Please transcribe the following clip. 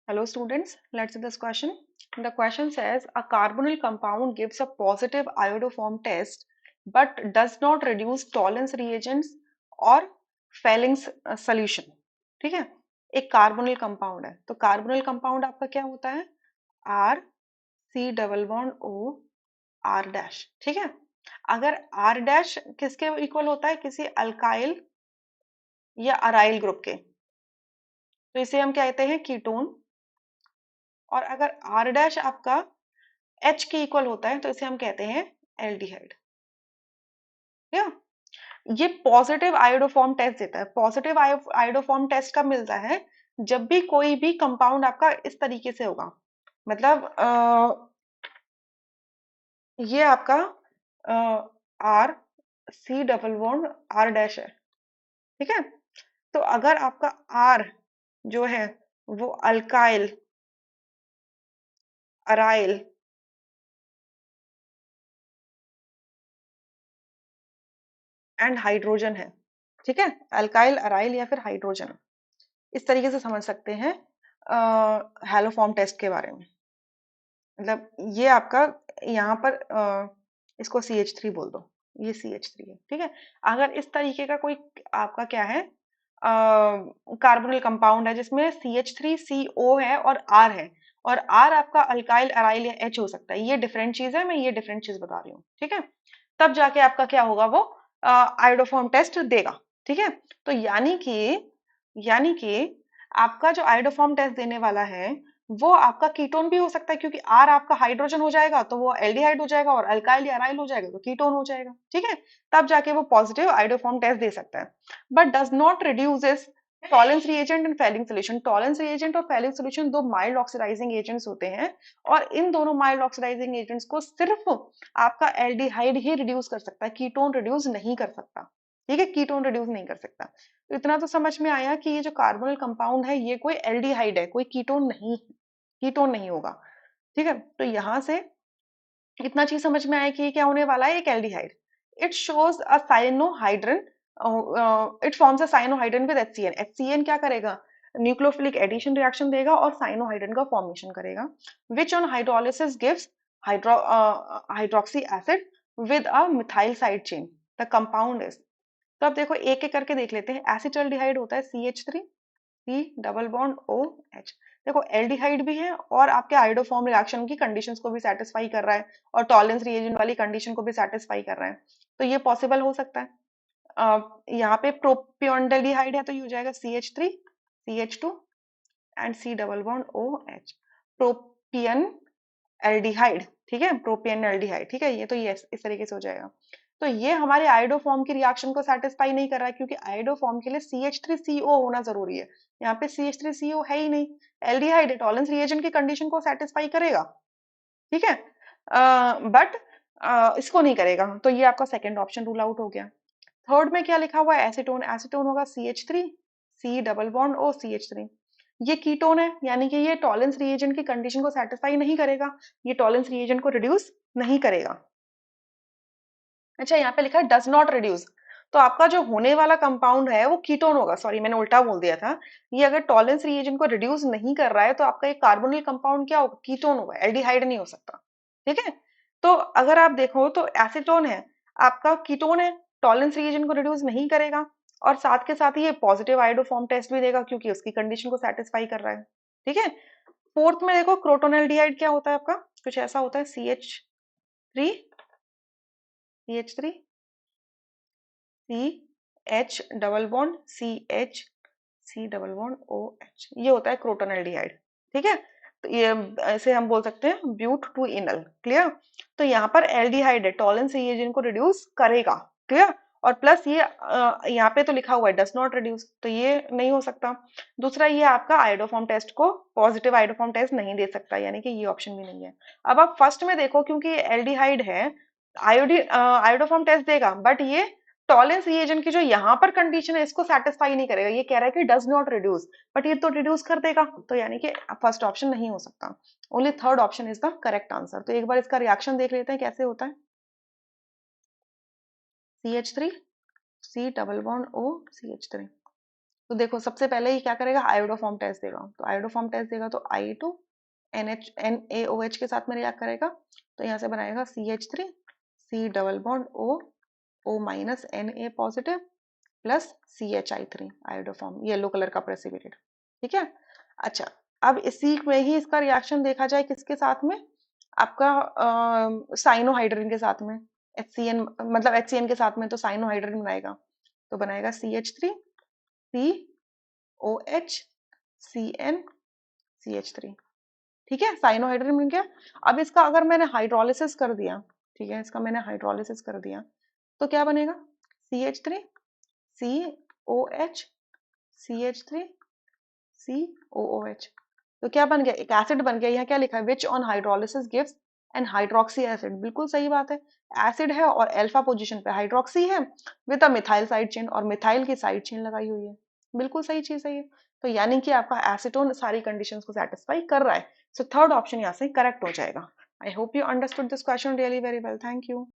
Hello students, let's see this question. The question says a carbonyl compound gives a positive iodoform test but does not reduce Tollens reagents or Fellings solution. ठीक है, एक carbonyl compound है तो carbonyl compound आपका क्या होता है R C double bond O R dash. ठीक है, अगर R डैश किसके इक्वल होता है, किसी अल्काइल या अराइल ग्रुप के, तो इसे हम कहते हैं कीटोन. और अगर R डैश आपका H के इक्वल होता है तो इसे हम कहते हैं एल्डिहाइड. या ये पॉजिटिव आयोडोफॉर्म टेस्ट देता है. पॉजिटिव आयोडोफॉर्म टेस्ट कब मिलता है, जब भी कोई भी कंपाउंड आपका इस तरीके से होगा. मतलब ये आपका R C double bond R dash है. ठीक है, तो अगर आपका आर जो है वो अल्काइल अराइल एंड हाइड्रोजन है. ठीक है, अल्काइल अराइल या फिर हाइड्रोजन, इस तरीके से समझ सकते हैं हैलोफॉर्म टेस्ट के बारे में. मतलब ये आपका यहाँ पर इसको CH3 बोल दो, ये CH3 है. ठीक है, अगर इस तरीके का कोई आपका क्या है कार्बोनिल कंपाउंड है जिसमें CH3 CO है और R है, और R आपका अल्काइल अराइल या H हो सकता है, ये डिफरेंट चीज है, मैं ये डिफरेंट चीज बता रही हूँ. ठीक है, तब जाके आपका क्या होगा, वो आयोडोफॉर्म टेस्ट देगा. ठीक है, तो यानी कि आपका जो आयोडोफॉर्म टेस्ट देने वाला है वो आपका कीटोन भी हो सकता है, क्योंकि आर आपका हाइड्रोजन हो जाएगा तो वो एल्डिहाइड हो जाएगा, और अल्काइल या अराइल हो जाएगा तो कीटोन हो जाएगा. ठीक है, तब जाके वो पॉजिटिव आयोडोफॉर्म टेस्ट दे सकता है. But does not reduces Tollens reagent and Fehling solution. Tollens reagent और फेलिंग सोल्यूशन दो माइल्ड ऑक्सीडाइजिंग एजेंट्स होते हैं, और इन दोनों माइल्ड ऑक्सीडाइजिंग एजेंट्स को सिर्फ आपका एल्डिहाइड ही रिड्यूस कर सकता है, कीटोन रिड्यूस नहीं कर सकता. ठीक है, कीटोन रिड्यूस नहीं कर सकता. तो इतना तो समझ में आया कि ये जो कार्बोनिल कंपाउंड है ये कोई एल्डिहाइड है, कोई कीटोन नहीं होगा. ठीक है, तो यहां से इतना चीज समझ में आया कि ये क्या होने वाला है, एक aldehyde. It shows a cyanohydrin, it forms a cyanohydrin with HCN. HCN क्या करेगा, न्यूक्लियोफिलिक एडिशन रिएक्शन देगा और साइनोहाइड्रन का फॉर्मेशन करेगा, which on hydrolysis gives hydroxy acid with a methyl side chain. The compound is, तो अब देखो एक एक करके देख लेते हैं. एसिटल्डिहाइड होता है CH3 C double bond OH. देखो एल्डिहाइड भी है और आपके आयोडोफॉर्म रिएक्शन की कंडीशंस को भी सेटिस्फाई कर रहा है, और टॉलेंस रिएजेंट वाली कंडीशन को भी सेटिस्फाई कर रहा है, तो ये पॉसिबल हो सकता है. यहाँ पे प्रोपियोंडेल्डिहाइड है तो ये हो जाएगा CH3 CH2 and C double bond OH. Propion aldehyde, ठीक है, प्रोपियन एल्डिहाइड. ठीक है, ये तो ये इस तरीके से हो जाएगा. तो ये हमारे आयोडोफॉर्म की रिएक्शन को सेटिस्फाई नहीं कर रहा है, क्योंकि आयोडोफॉर्म के लिए CH3CO होना जरूरी है. यहाँ पे CH3CO है ही नहीं, एल्डिहाइड टॉलेंस रिएजेंट की कंडीशन को सेटिस्फाई करेगा. ठीक है, बट इसको नहीं करेगा, तो ये आपका सेकंड ऑप्शन रूल आउट हो गया. थर्ड में क्या लिखा हुआ है, एसीटोन. एसीटोन होगा CH3 C double bond O CH3. ये कीटोन है, यानी कि ये टॉलेंस रिएजेंट की कंडीशन को सेटिस्फाई नहीं करेगा, ये टॉलेंस रिएजेंट को रिड्यूस नहीं करेगा. अच्छा, यहाँ पे लिखा है डज नॉट रिड्यूस, तो आपका जो होने वाला कंपाउंड है वो कीटोन होगा. सॉरी, मैंने उल्टा बोल दिया था. ये अगर टॉलेंस रिएजेंट को रिड्यूस नहीं कर रहा है तो आपका एक कार्बोनिल कंपाउंड क्या होगा, कीटोन होगा, एल्डिहाइड नहीं हो सकता. ठीक है, तो अगर आप देखो तो एसीटोन है, आपका कीटोन है, टॉलेंस रिएजेंट को रिड्यूस नहीं करेगा, और साथ के साथ ही ये पॉजिटिव आयोडोफॉर्म टेस्ट भी देगा क्योंकि उसकी कंडीशन को सेटिस्फाई कर रहा है. ठीक है, फोर्थ में देखो क्रोटोनेल्डिहाइड क्या होता है आपका, कुछ ऐसा होता है CH3 CH double bond C double bond OH, ये होता है क्रोटोनेल्डिहाइड. ठीक है, तो ये ऐसे हम बोल सकते हैं ब्यूट टू इनल. क्लियर, तो यहाँ पर एल्डिहाइड है, टॉलेंस रिएजेंट को रिड्यूस करेगा. क्लियर, और प्लस ये यहाँ पे तो लिखा हुआ है डज नॉट रिड्यूस, तो ये नहीं हो सकता. दूसरा, ये आपका आयोडोफॉर्म टेस्ट को पॉजिटिव आयोडोफॉर्म टेस्ट नहीं दे सकता, यानी कि ये ऑप्शन भी नहीं है. अब आप फर्स्ट में देखो, क्योंकि एल्डिहाइड है, आयोडोफॉर्म टेस्ट देगा, बट ये टॉलेंस रिएजेंट की जो यहाँ पर कंडीशन है इसको सेटिस्फाई नहीं करेगा. ये कह रहा है कि डज नॉट रिड्यूस, बट ये तो रिड्यूस कर देगा, तो यानी कि फर्स्ट ऑप्शन नहीं हो सकता. Only third option is the correct answer. तो एक बार इसका रिएक्शन देख लेते हैं कैसे होता है. CH3 C double bond O CH3. तो देखो सबसे पहले ही क्या करेगा, आयोडोफॉर्म टेस्ट देगा। तो आयोडोफॉर्म टेस्ट देगा तो NaOH के साथ में रिएक्ट करेगा। तो यहाँ से बनाएगा CH3, C double bond O minus Na positive plus CHI3 iodoform, yellow colour का प्रेसिपिटेट। ठीक है। अच्छा, अब इसी में ही इसका रिएक्शन देखा जाए किसके साथ में, आपका साइनोहाइड्रिन के साथ में। HCN, मतलब HCN के साथ में तो साइनोहाइड्रिन बनाएगा। तो बनाएगा CH3, COH, CN, CH3। ठीक है, साइनोहाइड्रिन बन गया। अब इसका अगर मैंने हाइड्रोलिसिस कर दिया, ठीक है, इसका मैंने हाइड्रोलिसिस कर दिया, तो क्या बनेगा, CH3, COH, CH3, COOH। तो क्या बन गया, एक एसिड बन गया। यहाँ क्या लिखा है, which on hydrolysis gives an hydroxy acid. बिल्कुल सही बात है, एसिड है और अल्फा पोजीशन पे हाइड्रोक्सी है with a methyl side chain, और मिथाइल की साइड चेन लगाई हुई है। बिल्कुल सही चीज है ये। तो यानी कि आपका एसीटोन सारी कंडीशंस को सेटिस्फाई कर रहा है। सो थर्ड ऑप्शन यहाँ से करेक्ट हो जाएगा। I hope you understood this question really very well. Thank you.